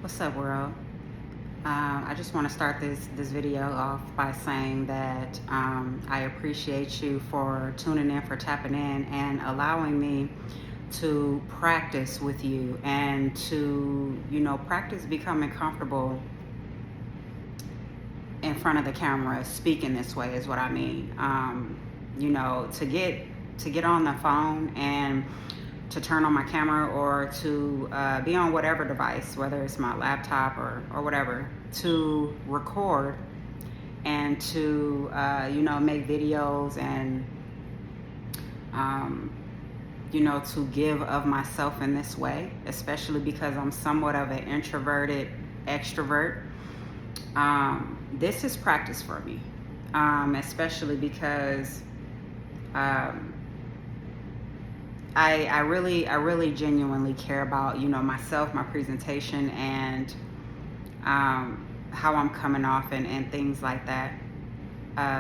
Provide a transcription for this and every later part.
What's up, world? I just want to start this video off by saying that I appreciate you for tuning in, for tapping in, and allowing me to practice with you and to, practice becoming comfortable in front of the camera. Speaking this way is what I mean. To get on the phone and to turn on my camera, or to be on whatever device, whether it's my laptop or whatever, to record and to make videos and to give of myself in this way, especially because I'm somewhat of an introverted extrovert. This is practice for me, especially because I really genuinely care about, myself, my presentation, and how I'm coming off and things like that.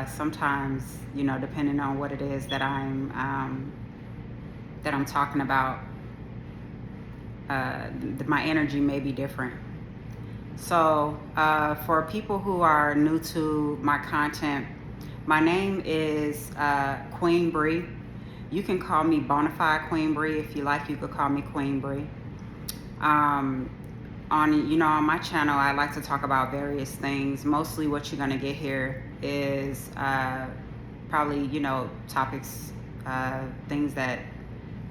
Sometimes, depending on what it is that I'm talking about, my energy may be different. So for people who are new to my content, my name is Queen Bree. You can call me Bonafide Queen Bree if you like. You could call me Queen Bree. On my channel, I like to talk about various things. Mostly what you're gonna get here is probably topics, things that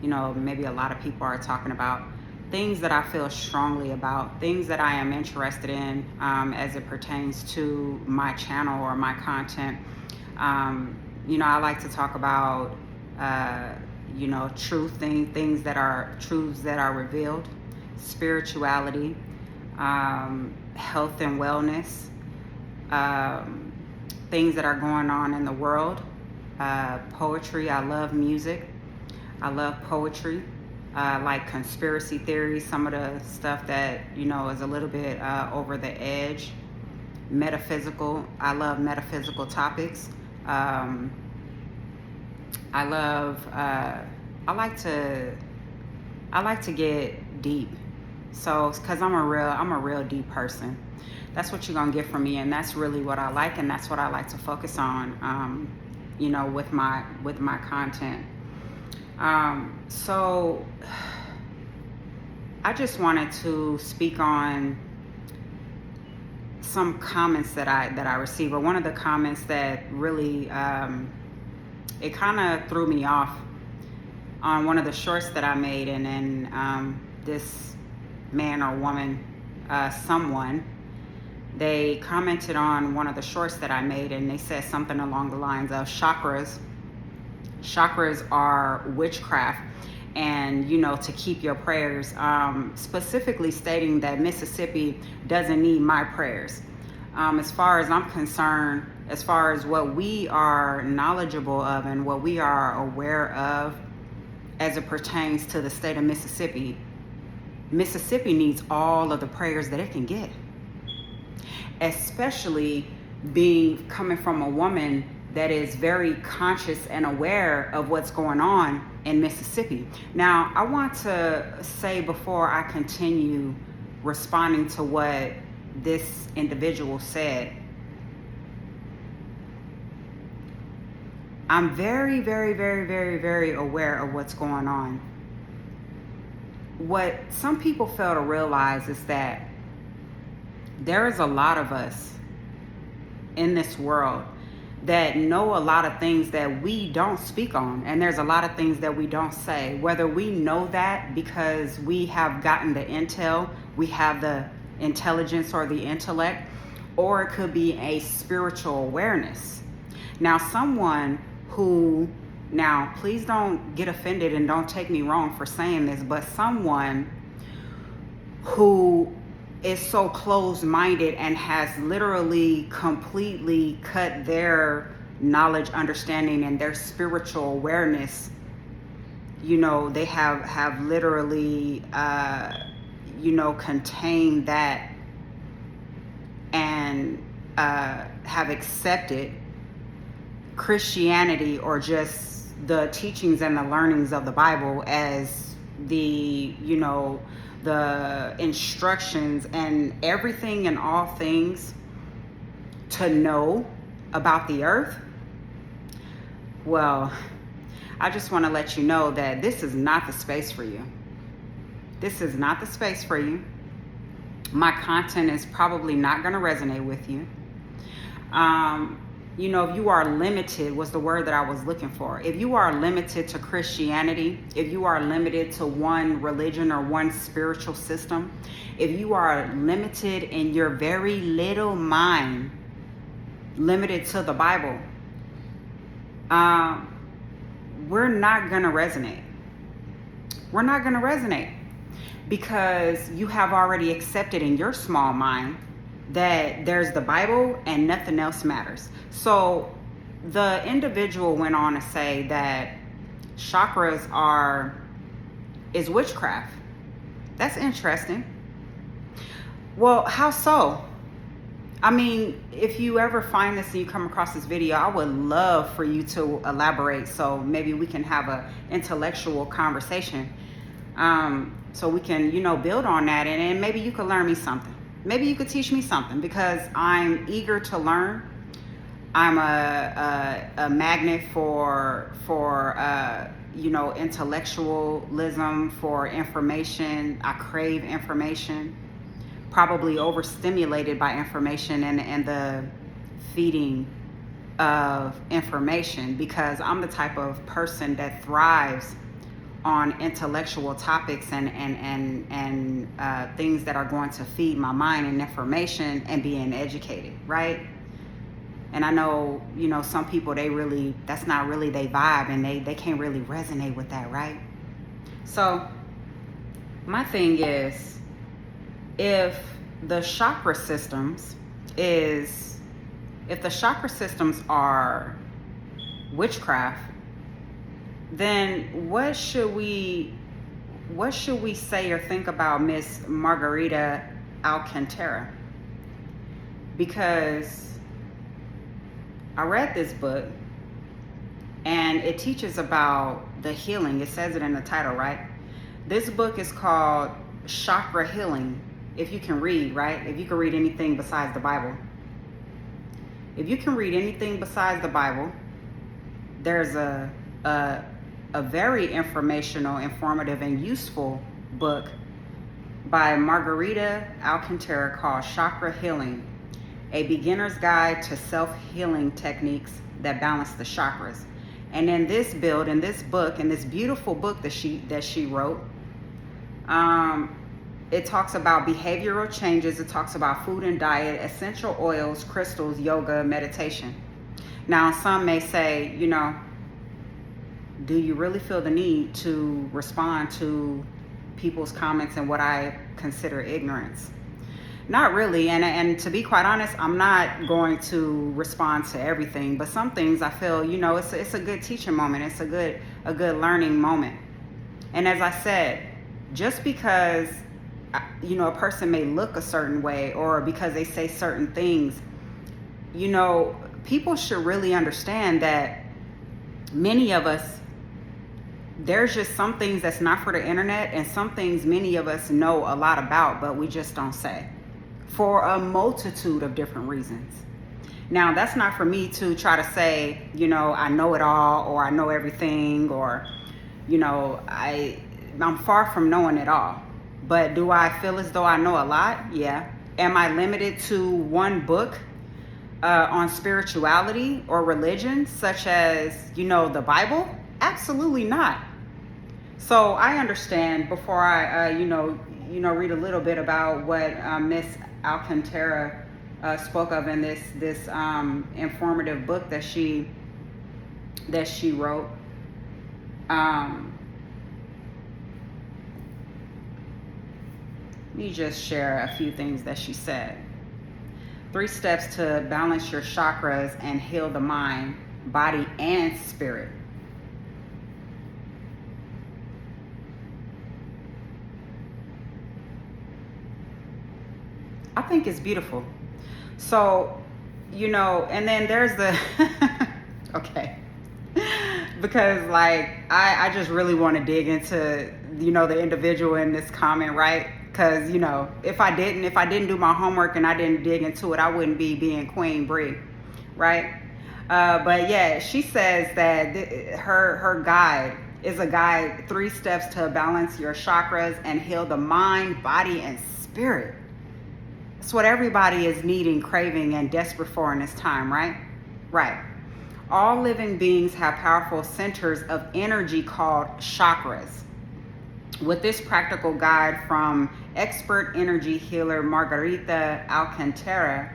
maybe a lot of people are talking about, things that I feel strongly about, things that I am interested in as it pertains to my channel or my content. I like to talk about things that are truths that are revealed, spirituality, health and wellness, things that are going on in the world, poetry. I love music. I love poetry. Like conspiracy theories, some of the stuff that is a little bit over the edge. Metaphysical. I love metaphysical topics. I like to get deep. So, because I'm a real deep person. That's what you're gonna get from me, and that's really what I like, and that's what I like to focus on. With my content. So, I just wanted to speak on some comments that I received. Or one of the comments that really it kind of threw me off on one of the shorts that I made, and then this man or woman, someone, they commented on one of the shorts that I made, and they said something along the lines of chakras. Chakras are witchcraft, and to keep your prayers, specifically stating that Mississippi doesn't need my prayers. As far as I'm concerned, as far as what we are knowledgeable of and what we are aware of as it pertains to the state of Mississippi, Mississippi needs all of the prayers that it can get, especially coming from a woman that is very conscious and aware of what's going on in Mississippi. Now, I want to say, before I continue responding to what this individual said, I'm very, very, very, very, very aware of what's going on. What some people fail to realize is that there is a lot of us in this world that know a lot of things that we don't speak on, and there's a lot of things that we don't say. Whether we know that because we have gotten the intel, we have the intelligence or the intellect, or it could be a spiritual awareness. Now, please don't get offended and don't take me wrong for saying this, but someone who is so closed-minded and has literally completely cut their knowledge, understanding, and their spiritual awareness, they have literally contained that, and have accepted Christianity, or just the teachings and the learnings of the Bible, as the the instructions and everything and all things to know about the earth, well, I just want to let you know that this is not the space for you. This is not the space for you. My content is probably not going to resonate with you. You know, if you are limited, was the word that I was looking for. If you are limited to Christianity, if you are limited to one religion or one spiritual system, if you are limited in your very little mind, limited to the Bible, we're not going to resonate. We're not going to resonate because you have already accepted in your small mind that there's the Bible and nothing else matters. So the individual went on to say that chakras is witchcraft. That's interesting. Well, how so? I mean, if you ever find this and you come across this video, I would love for you to elaborate so maybe we can have an intellectual conversation. So we can, you know, build on that, and maybe you could learn me something. Maybe you could teach me something because I'm eager to learn. I'm a magnet for you know, intellectualism, for information. I crave information, probably overstimulated by information and the feeding of information, because I'm the type of person that thrives on intellectual topics and things that are going to feed my mind and information and being educated, right? And I know, you know, some people, that's not really their vibe, and they can't really resonate with that, right? So my thing is, if the chakra systems are witchcraft, then what should we say or think about Miss Margarita Alcantara? Because I read this book and it teaches about the healing. It says it in the title, right? This book is called Chakra Healing. If you can read, right? If you can read anything besides the Bible. If you can read anything besides the Bible, there's a very informational, informative, and useful book by Margarita Alcantara called Chakra Healing, a beginner's guide to self-healing techniques that balance the chakras. And in this beautiful book that she wrote, it talks about behavioral changes. It talks about food and diet, essential oils, crystals, yoga, meditation. Now, some may say, you know, do you really feel the need to respond to people's comments and what I consider ignorance? Not really, and to be quite honest, I'm not going to respond to everything, but some things I feel, you know, it's a good teaching moment. It's a good learning moment. And as I said, just because, you know, a person may look a certain way or because they say certain things, you know, people should really understand that many of us, there's just some things that's not for the internet, and some things many of us know a lot about, but we just don't say, for a multitude of different reasons. Now, that's not for me to try to say, you know, I know it all, or I know everything, or, you know, I'm far from knowing it all. But do I feel as though I know a lot? Yeah. Am I limited to one book on spirituality or religion, such as, you know, the Bible? Absolutely not. So I understand, before I, read a little bit about what Miss Alcantara spoke of in this informative book that she wrote. Let me just share a few things that she said. 3 steps to balance your chakras and heal the mind, body, and spirit. I think it's beautiful. So, you know, and then there's the, okay. Because like, I just really want to dig into the individual in this comment, right? Because, if I didn't do my homework and I didn't dig into it, I wouldn't be being Queen Bree, right? But yeah, she says that her guide is a guide, 3 steps to balance your chakras and heal the mind, body, and spirit. It's what everybody is needing, craving, and desperate for in this time, right? Right. All living beings have powerful centers of energy called chakras. With this practical guide from expert energy healer Margarita Alcantara,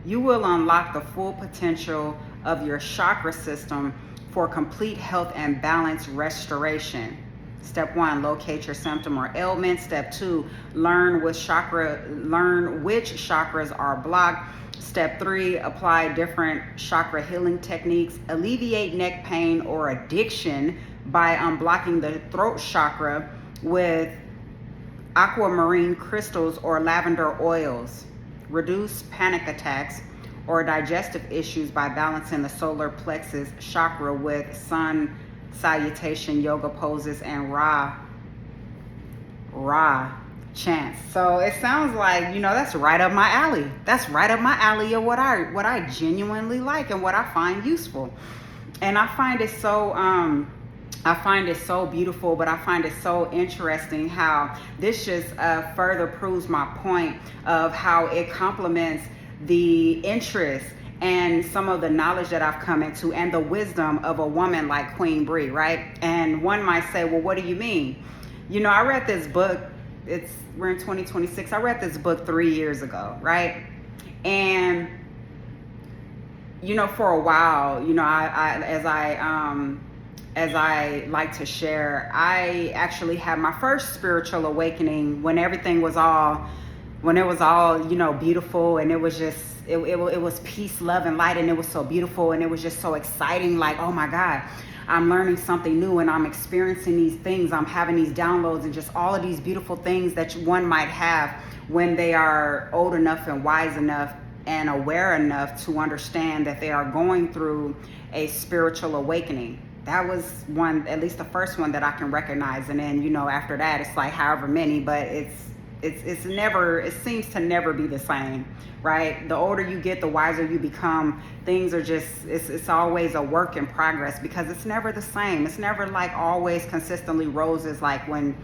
you will unlock the full potential of your chakra system for complete health and balance restoration. Step 1, locate your symptom or ailment. Step 2, learn which chakras are blocked. Step 3, apply different chakra healing techniques. Alleviate neck pain or addiction by unblocking the throat chakra with aquamarine crystals or lavender oils. Reduce panic attacks or digestive issues by balancing the solar plexus chakra with sun salutation yoga poses and Ra chants. So it sounds like, that's right up my alley. That's right up my alley of what I genuinely like and what I find useful. And I find it so beautiful, but I find it so interesting how this just further proves my point of how it complements the interest and some of the knowledge that I've come into and the wisdom of a woman like Queen Bree, right? And one might say, well, what do you mean? I read this book, we're in 2026, I read this book 3 years ago, right? And, for a while, as I like to share, I actually had my first spiritual awakening when everything was all, beautiful, and it was just, it was peace, love, and light, and it was so beautiful, and it was just so exciting, like, oh my God, I'm learning something new, and I'm experiencing these things, I'm having these downloads, and just all of these beautiful things that one might have when they are old enough and wise enough and aware enough to understand that they are going through a spiritual awakening. That was one, at least the first one that I can recognize, and then, after that, it's like however many, but it seems to never be the same, right? The older you get, the wiser you become. Things are just, it's always a work in progress because it's never the same. It's never like always consistently roses, like when,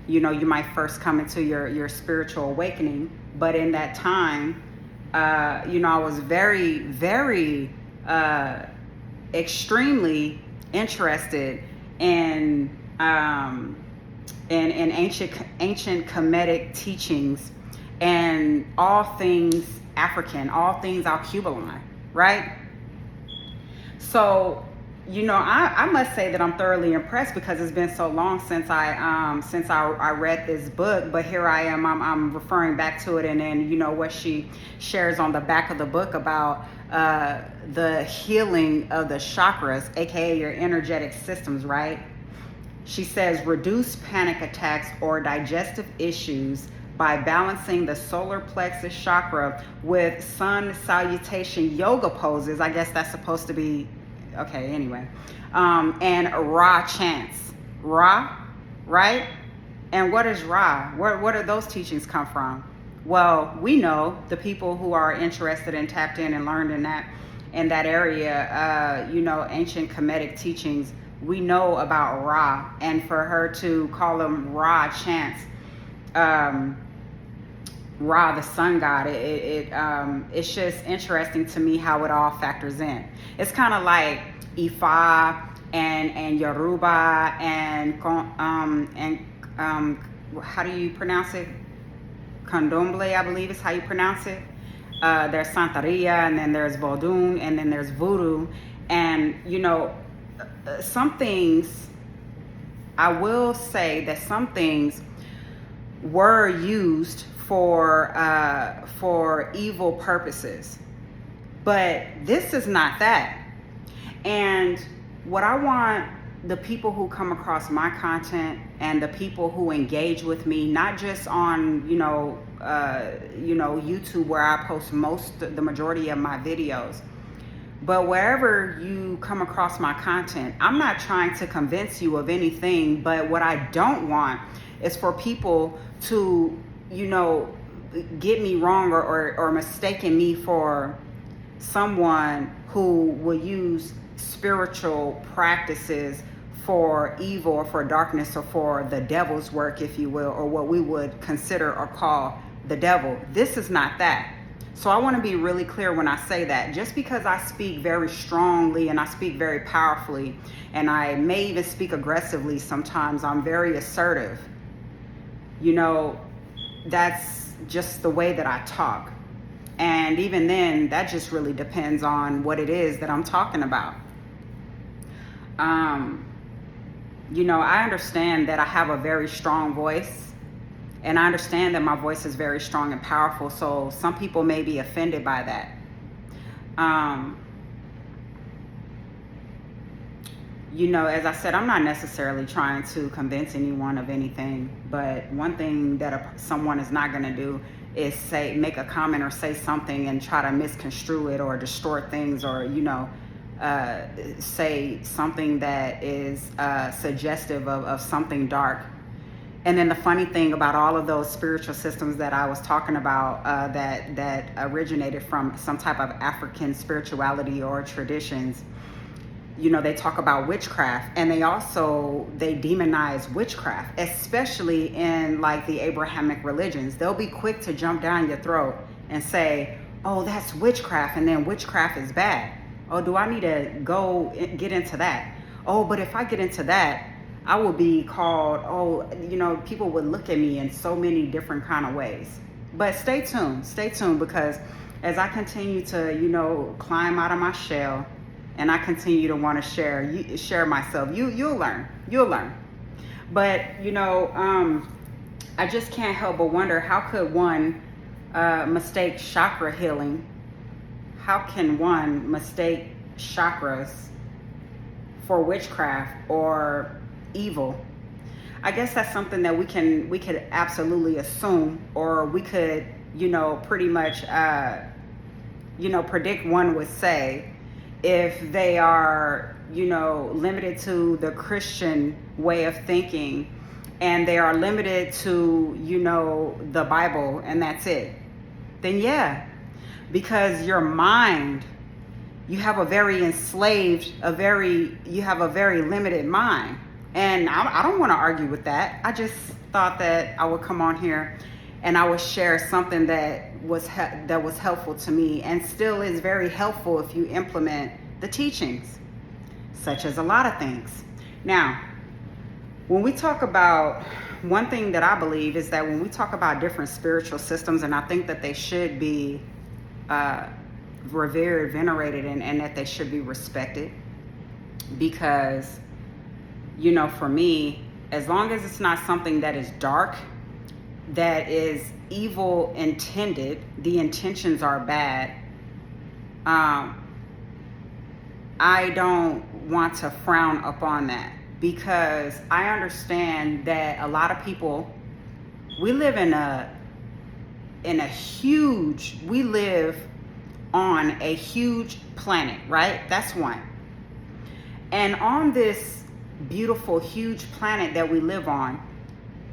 you might first come into your spiritual awakening. But in that time, I was very, very, extremely interested in ancient Kemetic teachings and all things African, all things Alkebulan, right? So, I must say that I'm thoroughly impressed because it's been so long since I read this book, but here I am, I'm referring back to it, and then, what she shares on the back of the book about the healing of the chakras, aka your energetic systems, right? She says, reduce panic attacks or digestive issues by balancing the solar plexus chakra with sun salutation yoga poses. I guess that's supposed to be, okay, anyway. And Ra chants. Ra, right? And what is Ra? Where do those teachings come from? Well, we know, the people who are interested and tapped in and learned in that area, ancient Kemetic teachings, we know about Ra, and for her to call them Ra chants, Ra, the sun god, it's just interesting to me how it all factors in. It's kind of like Ifa and Yoruba and how do you pronounce it? Candomblé, I believe is how you pronounce it. There's Santeria, and then there's Vodun, and then there's Voodoo. And, some things, I will say that some things were used for evil purposes. But this is not that. And what I want the people who come across my content and the people who engage with me, not just on, YouTube, where I post the majority of my videos, But wherever you come across my content, I'm not trying to convince you of anything, but what I don't want is for people to, get me wrong or mistaken me for someone who will use spiritual practices for evil or for darkness or for the devil's work, if you will, or what we would consider or call the devil. This is not that. So I want to be really clear when I say that. Just because I speak very strongly and I speak very powerfully, and I may even speak aggressively sometimes, I'm very assertive. That's just the way that I talk. And even then, that just really depends on what it is that I'm talking about. I understand that I have a very strong voice. And I understand that my voice is very strong and powerful, so some people may be offended by that. As I said, I'm not necessarily trying to convince anyone of anything, but one thing that someone is not going to do is make a comment or say something and try to misconstrue it or distort things or, say something that is suggestive of something dark. And then the funny thing about all of those spiritual systems that I was talking about that originated from some type of African spirituality or traditions, they talk about witchcraft, and they demonize witchcraft, especially in like the Abrahamic religions. They'll be quick to jump down your throat and say, oh, that's witchcraft, and then witchcraft is bad. Oh, do I need to go get into that? Oh, but if I get into that, I will be called, people would look at me in so many different kind of ways. But stay tuned, because as I continue to, climb out of my shell and I continue to want to share myself, you'll learn. But, I just can't help but wonder, how could one mistake chakra healing? How can one mistake chakras for witchcraft or evil? I guess that's something that we could absolutely assume, or we could, pretty much, predict, one would say, if they are, limited to the Christian way of thinking, and they are limited to, the Bible, and that's it. Then yeah, because your mind, you have a very limited mind. And I don't want to argue with that. I just thought that I would come on here and I would share something that was helpful to me, and still is very helpful if you implement the teachings, such as a lot of things. Now, when we talk about, one thing that I believe is that when we talk about different spiritual systems, and I think that they should be revered, venerated, and that they should be respected, because for me, as long as it's not something that is dark, that is evil intended, the intentions are bad, I don't want to frown upon that, because I understand that a lot of people, we live on a huge planet, right? That's one. And on this beautiful, huge planet that we live on,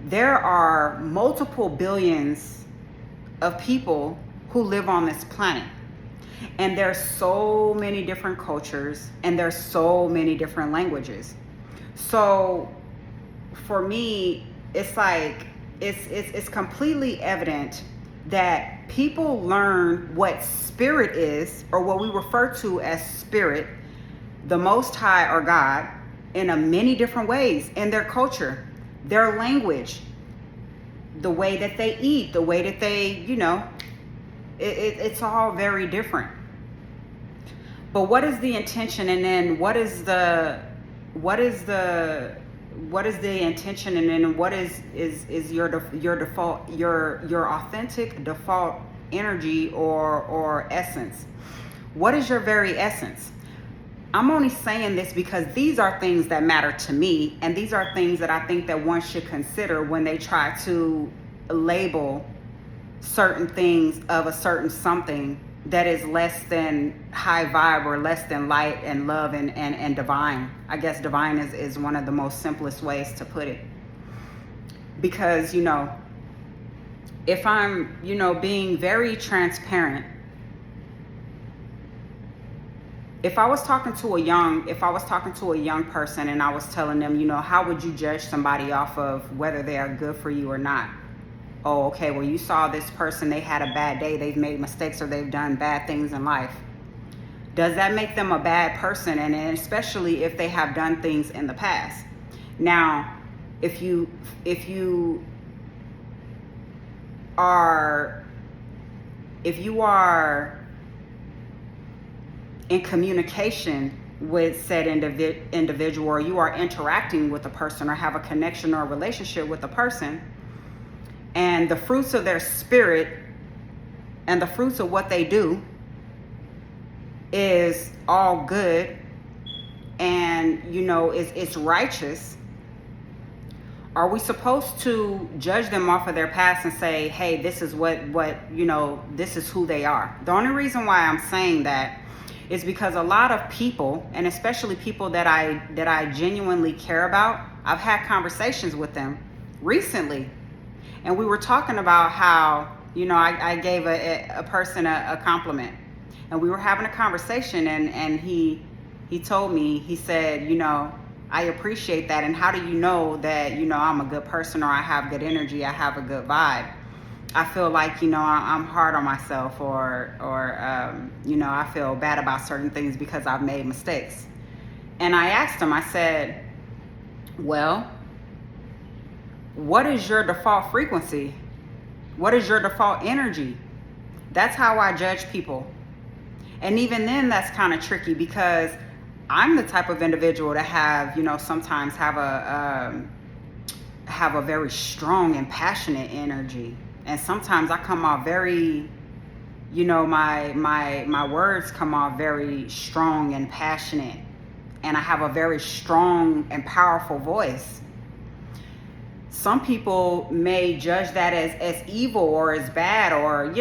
there are multiple billions of people who live on this planet. And there's so many different cultures, and there's so many different languages. So for me, it's like, it's completely evident that people learn what spirit is, or what we refer to as spirit, the Most High or God, in many different ways, in their culture, their language, the way that they eat, the way that they, it's all very different. But what is the intention, and then what is the intention, and then what is your default, your authentic default energy or essence? What is your very essence? I'm only saying this because these are things that matter to me, and these are things that I think that one should consider when they try to label certain things of a certain something that is less than high vibe or less than light and love and divine. I guess divine is one of the most simplest ways to put it. Because, if I'm, being very transparent, if I was talking to a young person and I was telling them, how would you judge somebody off of whether they are good for you or not? Oh, okay, well, you saw this person, they had a bad day, they've made mistakes, or they've done bad things in life. Does that make them a bad person? And especially if they have done things in the past. Now, if you are in communication with said individual, or you are interacting with a person or have a connection or a relationship with a person, and the fruits of their spirit and the fruits of what they do is all good and it's righteous, are we supposed to judge them off of their past and say, hey, this is what this is who they are? The only reason why I'm saying that is because a lot of people, and especially people that I genuinely care about, I've had conversations with them recently, and we were talking about how I gave a person a compliment, and we were having a conversation, and he told me, he said, I appreciate that, and how do you know that I'm a good person, or I have good energy, I have a good vibe? I feel like I'm hard on myself, or I feel bad about certain things because I've made mistakes. And I asked him, I said, well, what is your default frequency? What is your default energy? That's how I judge people. And even then, that's kind of tricky, because I'm the type of individual to have, sometimes have a very strong and passionate energy. And sometimes I come off very, my words come off very strong and passionate. And I have a very strong and powerful voice. Some people may judge that as evil or as bad, or, really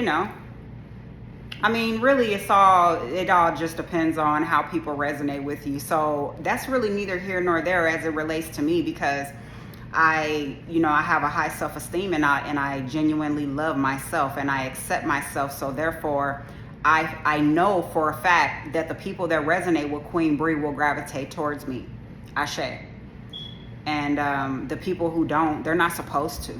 it all just depends on how people resonate with you. So that's really neither here nor there as it relates to me, because I have a high self-esteem, and I genuinely love myself, and I accept myself. So therefore, I know for a fact that the people that resonate with Queen Bree will gravitate towards me. Ashe. And the people who don't, they're not supposed to.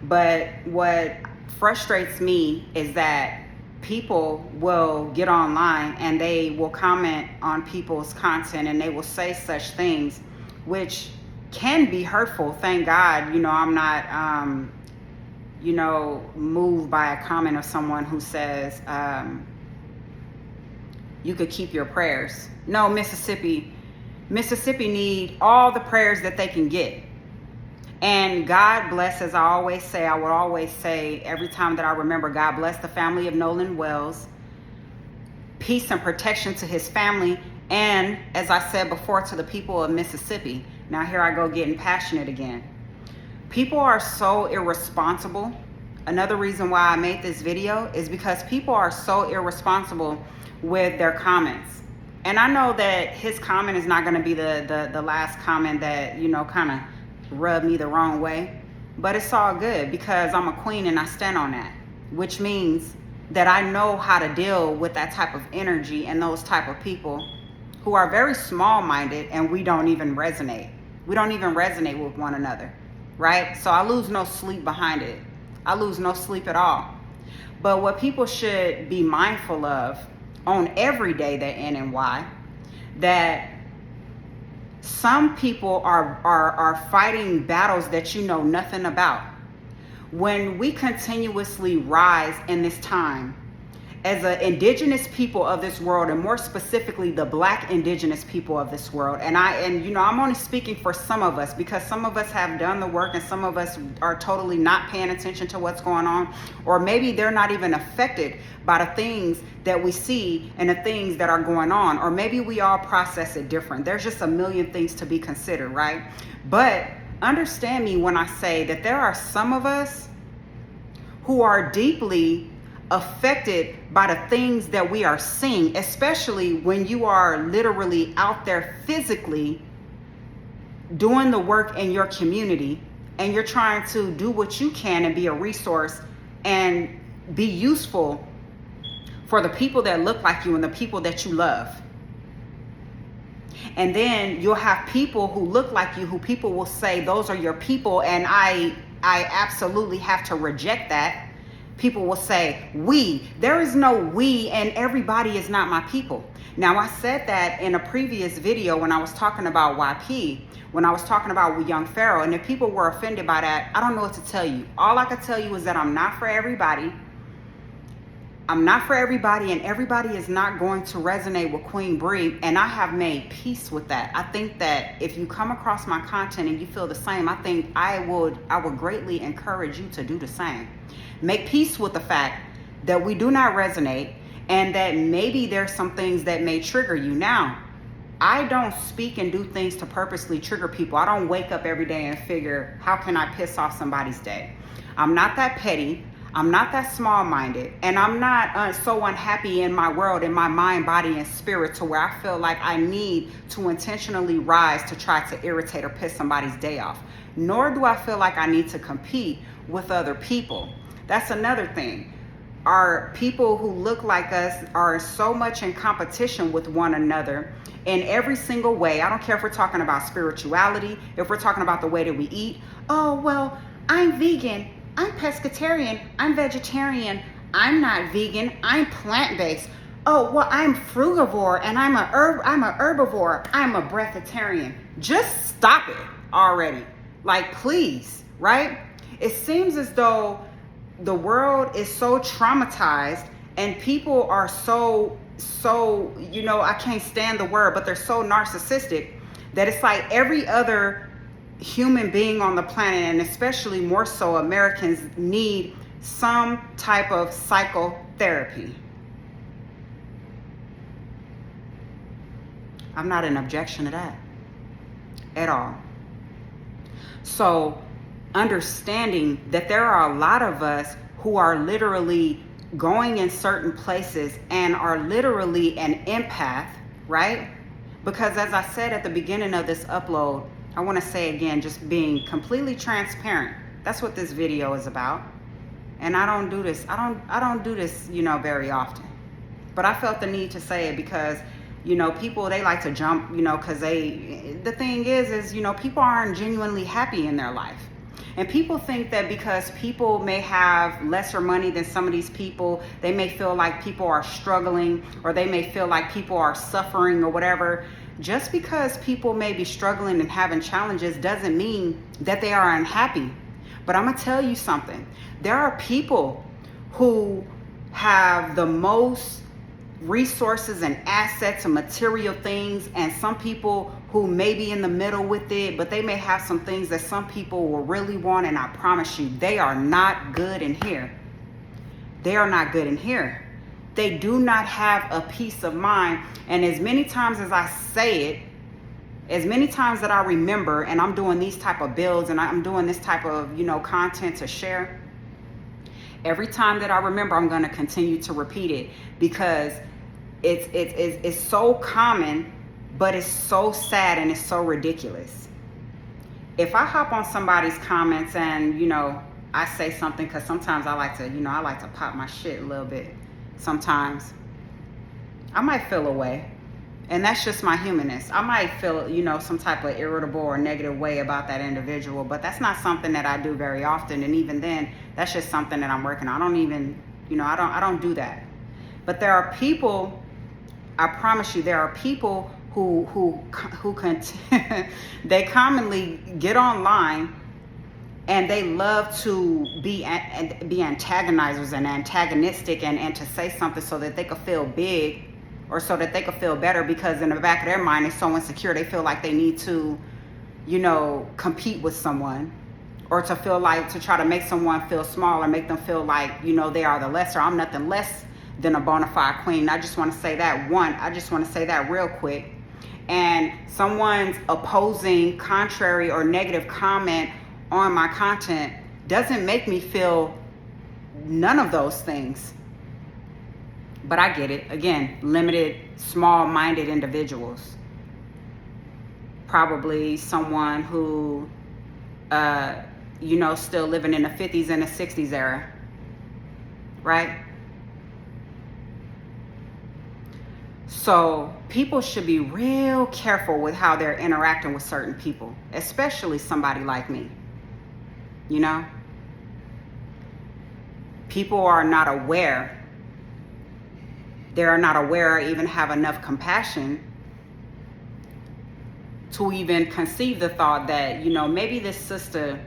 But what frustrates me is that people will get online and they will comment on people's content, and they will say such things which can be hurtful. Thank God, I'm not, moved by a comment of someone who says, you could keep your prayers. No, Mississippi need all the prayers that they can get. And God bless, as I would always say every time that I remember, God bless the family of Nolan Wells. Peace and protection to his family. And as I said before, to the people of Mississippi. Now here I go getting passionate again. People are so irresponsible. Another reason why I made this video is because people are so irresponsible with their comments. And I know that his comment is not going to be the last comment that, kind of rubbed me the wrong way. But it's all good, because I'm a queen and I stand on that. Which means that I know how to deal with that type of energy and those type of people who are very small-minded, and we don't even resonate. We don't even resonate with one another, right? So I lose no sleep behind it. I lose no sleep at all. But what people should be mindful of on every day they're in and why, that some people are fighting battles that you know nothing about. When we continuously rise in this time as an indigenous people of this world, and more specifically the Black indigenous people of this world, and I'm only speaking for some of us, because some of us have done the work and some of us are totally not paying attention to what's going on, or maybe they're not even affected by the things that we see and the things that are going on, or maybe we all process it different. There's just a million things to be considered, right? But understand me when I say that there are some of us who are deeply affected by the things that we are seeing, especially when you are literally out there physically doing the work in your community, and you're trying to do what you can and be a resource and be useful for the people that look like you and the people that you love. And then you'll have people who look like you, who people will say those are your people, and I absolutely have to reject that. People will say we. There is no we, and everybody is not my people. Now, I said that in a previous video when I was talking about YP, when I was talking about Young Pharaoh, and if people were offended by that, I don't know what to tell you. All I can tell you is that I'm not for everybody. I'm not for everybody, and everybody is not going to resonate with Queen Bree, and I have made peace with that. I think that if you come across my content and you feel the same, I think I would greatly encourage you to do the same. Make peace with the fact that we do not resonate, and that maybe there's some things that may trigger you. Now, I don't speak and do things to purposely trigger people. I don't wake up every day and figure, how can I piss off somebody's day? I'm not that petty. I'm not that small-minded, and I'm not so unhappy in my world, in my mind, body, and spirit, to where I feel like I need to intentionally rise to try to irritate or piss somebody's day off. Nor do I feel like I need to compete with other people. That's another thing. Our people who look like us are so much in competition with one another in every single way. I don't care if we're talking about spirituality, if we're talking about the way that we eat. Oh, well, I'm vegan, I'm pescatarian, I'm vegetarian, I'm not vegan, I'm plant-based. Oh, well, I'm frugivore and I'm a herbivore, I'm a breatharian. Just stop it already. Like, please, right? It seems as though the world is so traumatized, and people are so, I can't stand the word, but they're so narcissistic that it's like every other human being on the planet, and especially more so Americans, need some type of psychotherapy. I'm not in objection to that at all. So understanding that there are a lot of us who are literally going in certain places and are literally an empath, right? Because as I said at the beginning of this upload, I want to say again, just being completely transparent. That's what this video is about. And I don't do this. I don't do this, very often. But I felt the need to say it because, people, they like to jump, because the thing is, people aren't genuinely happy in their life. And people think that because people may have lesser money than some of these people, they may feel like people are struggling, or they may feel like people are suffering or whatever. Just because people may be struggling and having challenges doesn't mean that they are unhappy. But I'm going to tell you something. There are people who have the most resources and assets and material things, and some people who may be in the middle with it, but they may have some things that some people will really want, and I promise you, they are not good in here. They are not good in here. They do not have a peace of mind. And as many times as I say it, as many times that I remember, and I'm doing these type of builds and I'm doing this type of, content to share, every time that I remember, I'm going to continue to repeat it, because it's so common, but it's so sad and it's so ridiculous. If I hop on somebody's comments and, I say something, because sometimes I like to pop my shit a little bit. Sometimes I might feel a way, and that's just my humanness. I might feel, some type of irritable or negative way about that individual, but that's not something that I do very often. And even then, that's just something that I'm working on. I don't even, I don't do that. But there are people, I promise you, there are people who they commonly get online, and they love to be antagonizers and antagonistic, and to say something so that they could feel big, or so that they could feel better, because in the back of their mind, they're so insecure, they feel like they need to, compete with someone, or to try to make someone feel small, or make them feel like, they are the lesser. I'm nothing less than a bona fide queen. I just want to say that real quick. And someone's opposing, contrary, or negative comment on my content doesn't make me feel none of those things. But I get it. Again, limited, small-minded individuals. Probably someone who, still living in the 50s and the 60s era, right? So people should be real careful with how they're interacting with certain people, especially somebody like me. You know? People are not aware. They are not aware or even have enough compassion to even conceive the thought that, maybe this sister,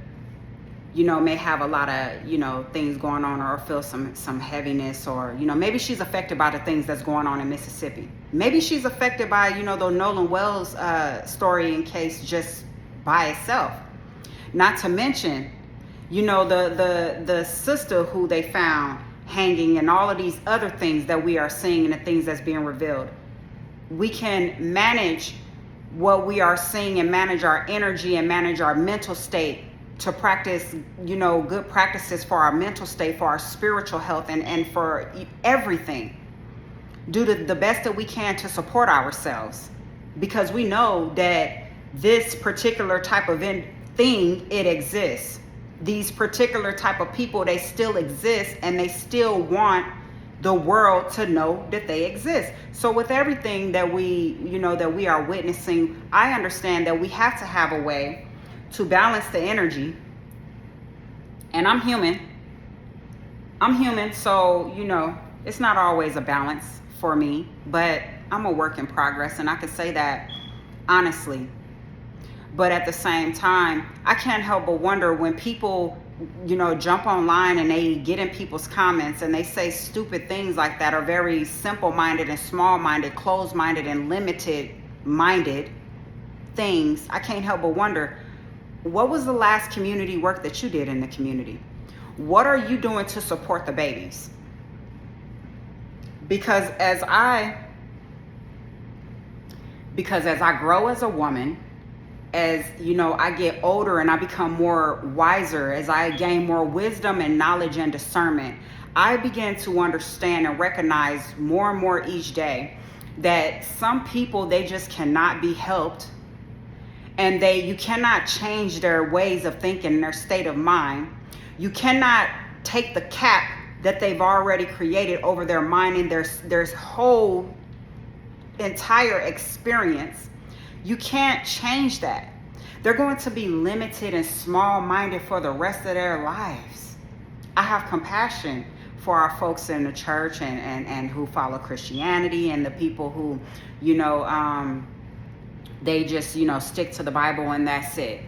may have a lot of, things going on, or feel some heaviness, or, maybe she's affected by the things that's going on in Mississippi. Maybe she's affected by, the Nolan Wells story and case just by itself. Not to mention, the sister who they found hanging and all of these other things that we are seeing and the things that's being revealed. We can manage what we are seeing and manage our energy and manage our mental state to practice, good practices for our mental state, for our spiritual health, and for everything. Do the best that we can to support ourselves, because we know that this particular type of thing, it exists. These particular type of people, they still exist, and they still want the world to know that they exist. So with everything that we, that we are witnessing, I understand that we have to have a way to balance the energy. And I'm human, so, it's not always a balance for me, but I'm a work in progress, and I can say that honestly. But at the same time, I can't help but wonder when people, jump online and they get in people's comments and they say stupid things like that, or very simple-minded and small-minded, closed-minded and limited-minded things. I can't help but wonder, what was the last community work that you did in the community? What are you doing to support the babies? Because as I grow as a woman, as I get older and I become more wiser, as I gain more wisdom and knowledge and discernment, I begin to understand and recognize more and more each day that some people, they just cannot be helped, and you cannot change their ways of thinking, their state of mind. You cannot take the cap that they've already created over their mind and their whole entire experience. You can't change that. They're going to be limited and small-minded for the rest of their lives. I have compassion for our folks in the church and who follow Christianity, and the people who, they just, stick to the Bible and that's it.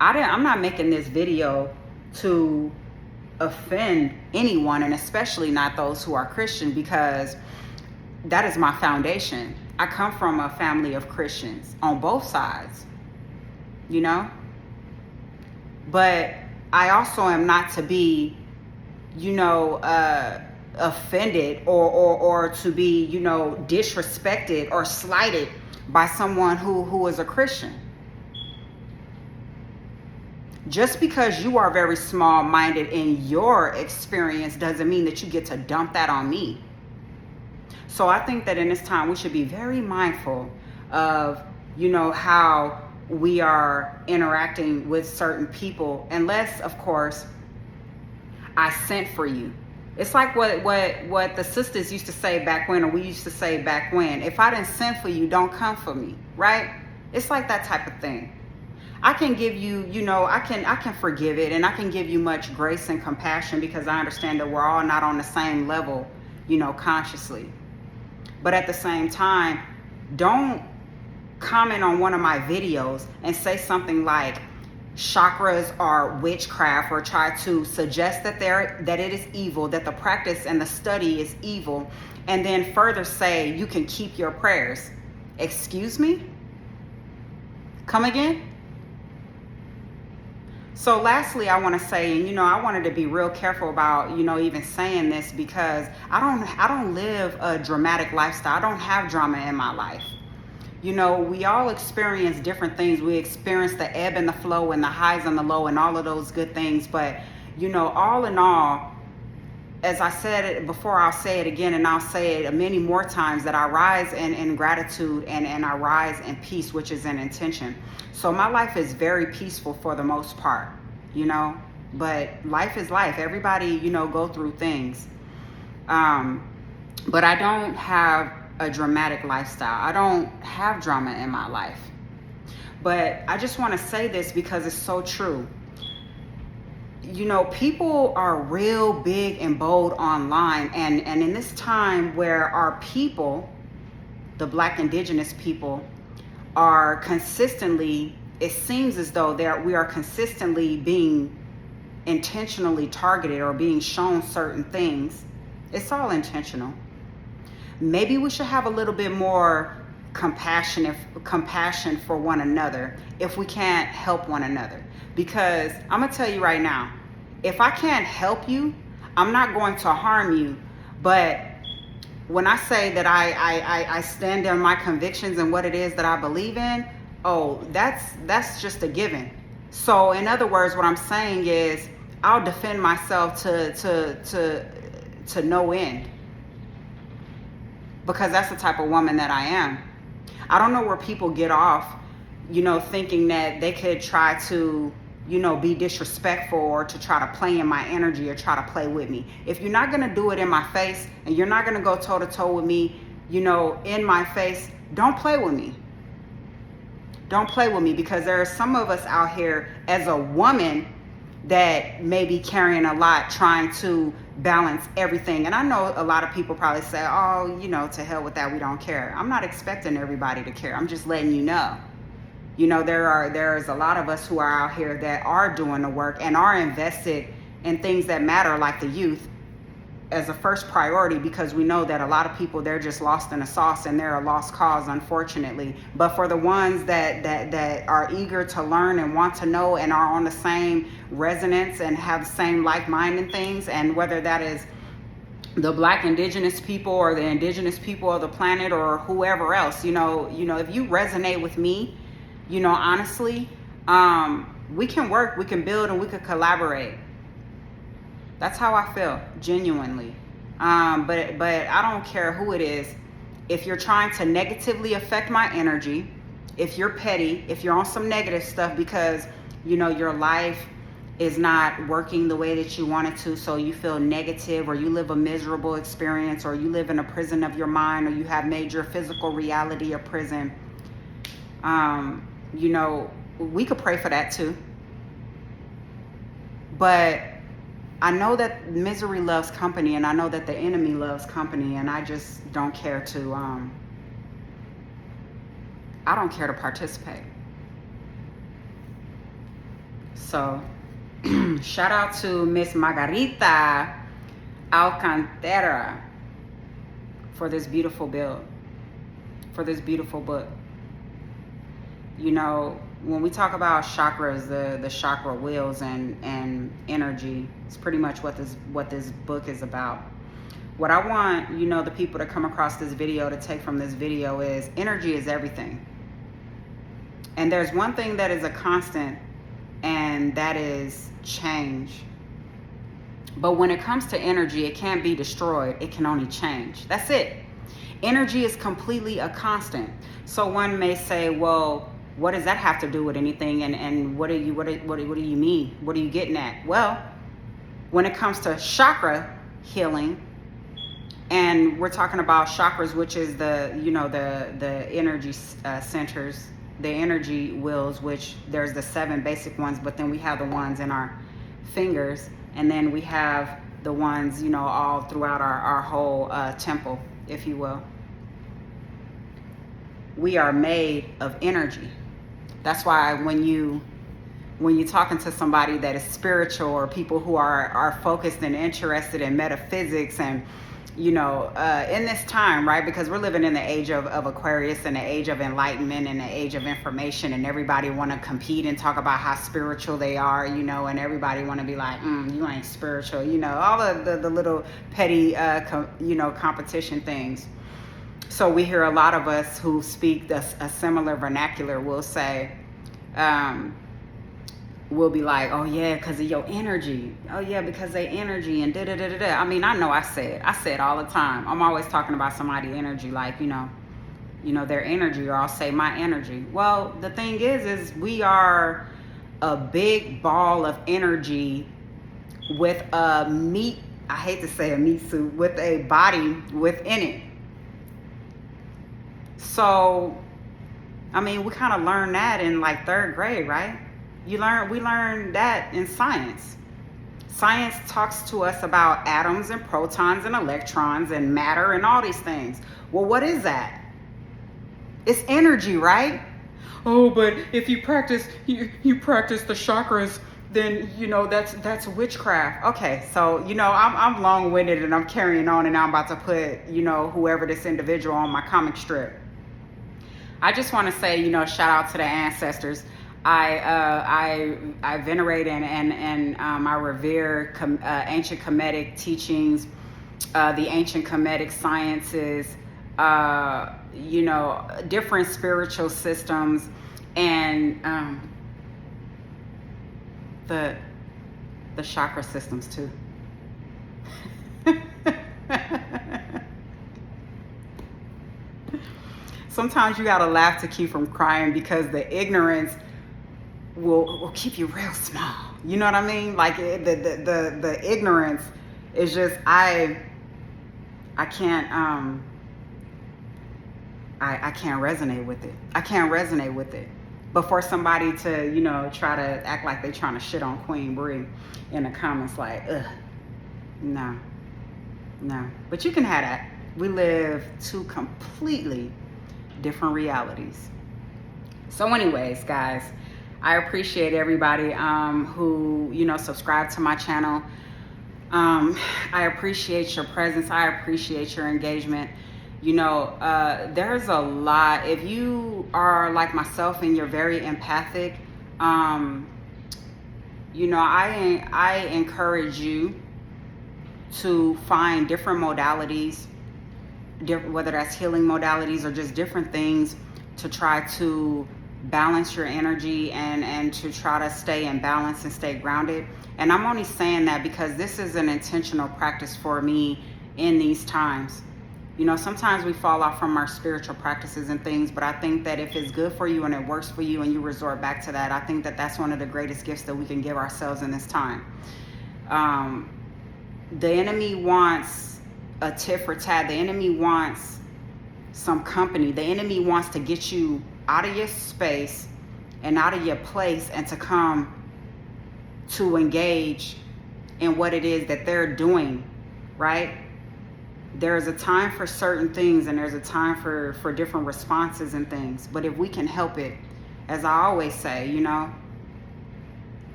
I'm not making this video to offend anyone, and especially not those who are Christian, because that is my foundation. I come from a family of Christians on both sides, but I also am not to be, offended or to be, disrespected or slighted by someone who is a Christian. Just because you are very small-minded in your experience doesn't mean that you get to dump that on me. So I think that in this time we should be very mindful of, how we are interacting with certain people, unless, of course, I sent for you. It's like what the sisters used to say back when, or we used to say back when: if I didn't send for you, don't come for me, right? It's like that type of thing. I can give you, I can forgive it, and I can give you much grace and compassion, because I understand that we're all not on the same level, consciously. But at the same time, don't comment on one of my videos and say something like chakras are witchcraft, or try to suggest that it is evil, that the practice and the study is evil, and then further say you can keep your prayers. Excuse me? Come again? So lastly, I want to say, and I wanted to be real careful about, even saying this, because I don't live a dramatic lifestyle. I don't have drama in my life. We all experience different things. We experience the ebb and the flow and the highs and the low and all of those good things. But, all in all, as I said it before, I'll say it again, and I'll say it many more times, that I rise in gratitude, and I rise in peace, which is an intention. So my life is very peaceful for the most part, you know, but life is life. Everybody, you know, go through things. But I don't have a dramatic lifestyle. I don't have drama in my life. But I just want to say this because it's so true. You know, people are real big and bold online, and in this time where our people, the Black indigenous people, are consistently, it seems as though we are consistently being intentionally targeted or being shown certain things. It's all intentional. Maybe we should have a little bit more compassion for one another if we can't help one another. Because I'm gonna tell you right now, if I can't help you, I'm not going to harm you. But when I say that I stand on my convictions and what it is that I believe in, oh, that's just a given. So in other words, what I'm saying is I'll defend myself to no end, because that's the type of woman that I am. I don't know where people get off, you know, thinking that they could try to, you know, be disrespectful or to try to play in my energy or try to play with me. If you're not going to do it in my face and you're not going to go toe to toe with me, you know, in my face, don't play with me. Don't play with me, because there are some of us out here as a woman that may be carrying a lot, trying to balance everything. And I know a lot of people probably say, oh, you know, to hell with that, we don't care. I'm not expecting everybody to care. I'm just letting you know. You know, there's a lot of us who are out here that are doing the work and are invested in things that matter, like the youth, as a first priority, because we know that a lot of people, they're just lost in the sauce and they're a lost cause, unfortunately. But for the ones that are eager to learn and want to know and are on the same resonance and have the same like-minded things, and whether that is the Black indigenous people or the indigenous people of the planet or whoever else, you know, if you resonate with me, you know, honestly, we can work, we can build, and we can collaborate. That's how I feel, genuinely. But I don't care who it is. If you're trying to negatively affect my energy, if you're petty, if you're on some negative stuff because, you know, your life is not working the way that you want it to, so you feel negative, or you live a miserable experience, or you live in a prison of your mind, or you have made your physical reality a prison, you know, we could pray for that too. But I know that misery loves company, and I know that the enemy loves company, and I just don't care to, I don't care to participate. So, shout out to Miss Margarita Alcantara for this beautiful build, for this beautiful book. You know, when we talk about chakras, the chakra wheels and energy, it's pretty much what this book is about. What I want, you know, the people to come across this video to take from this video is energy is everything. And there's one thing that is a constant, and that is change. But when it comes to energy, it can't be destroyed. It can only change. That's it. Energy is completely a constant. So one may say, well, what does that have to do with anything? And what do you mean? What are you getting at? Well, when it comes to chakra healing, and we're talking about chakras, which is the, you know, the energy centers, the energy wheels, which there's the 7 basic ones, but then we have the ones in our fingers, and then we have the ones, you know, all throughout our whole temple, if you will. We are made of energy. That's why when you're talking to somebody that is spiritual, or people who are focused and interested in metaphysics, and, you know, in this time, right? Because we're living in the age of Aquarius, and the age of enlightenment, and the age of information, and everybody want to compete and talk about how spiritual they are, you know, and everybody want to be like, you ain't spiritual, you know, all of the little petty, you know, competition things. So we hear a lot of us who speak a similar vernacular will say, will be like, oh yeah, because of your energy. Oh yeah, because they energy and da da da da da. I mean, I know I say it all the time. I'm always talking about somebody's energy, like, their energy, or I'll say my energy. Well, the thing is we are a big ball of energy with a meat, I hate to say a meat suit, with a body within it. So, I mean, we kind of learned that in like 3rd grade, right? We learned that in science. Science talks to us about atoms and protons and electrons and matter and all these things. Well, what is that? It's energy, right? Oh, but if you practice the chakras, then that's witchcraft. Okay, so I'm long-winded and I'm carrying on, and I'm about to put whoever this individual on my comic strip. I just want to say, shout out to the ancestors. I venerate and I revere ancient Kemetic teachings, the ancient Kemetic sciences, different spiritual systems, and the chakra systems too. Sometimes you gotta laugh to keep from crying, because the ignorance will keep you real small. You know what I mean? Like the ignorance is just I can't I can't resonate with it. I can't resonate with it. But for somebody to try to act like they trying to shit on Queen Bree in the comments, like, ugh, no. But you can have that. We live 2 completely different realities. So anyways, guys, I appreciate everybody who subscribe to my channel. I appreciate your presence. I appreciate your engagement. There's a lot. If you are like myself and you're very empathic, I encourage you to find different modalities, whether that's healing modalities or just different things, to try to balance your energy and to try to stay in balance and stay grounded. And I'm only saying that because this is an intentional practice for me in these times. Sometimes we fall off from our spiritual practices and things, but I think that if it's good for you and it works for you and you resort back to that, I think that that's one of the greatest gifts that we can give ourselves in this time. The enemy wants a tit for tat. The enemy wants some company. The enemy wants to get you out of your space and out of your place and to come to engage in what it is that they're doing, right? There's a time for certain things and there's a time for different responses and things. But if we can help it, as I always say,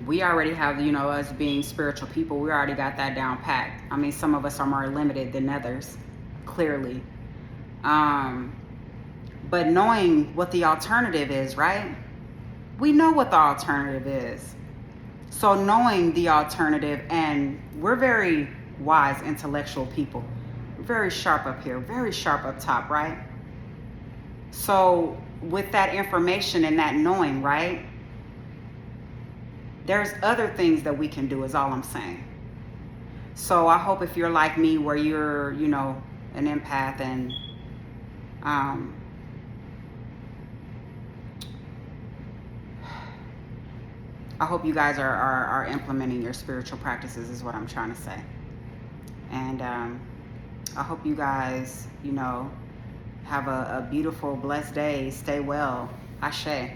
we already have, us being spiritual people, we already got that down packed. I mean, some of us are more limited than others, clearly. But knowing what the alternative is, right? We know what the alternative is. So knowing the alternative, and we're very wise, intellectual people. We're very sharp up here, very sharp up top, right? So with that information and that knowing, right? There's other things that we can do, is all I'm saying. So I hope if you're like me, where you're, an empath, and I hope you guys are implementing your spiritual practices, is what I'm trying to say. And I hope you guys, have a beautiful, blessed day. Stay well. Ashe.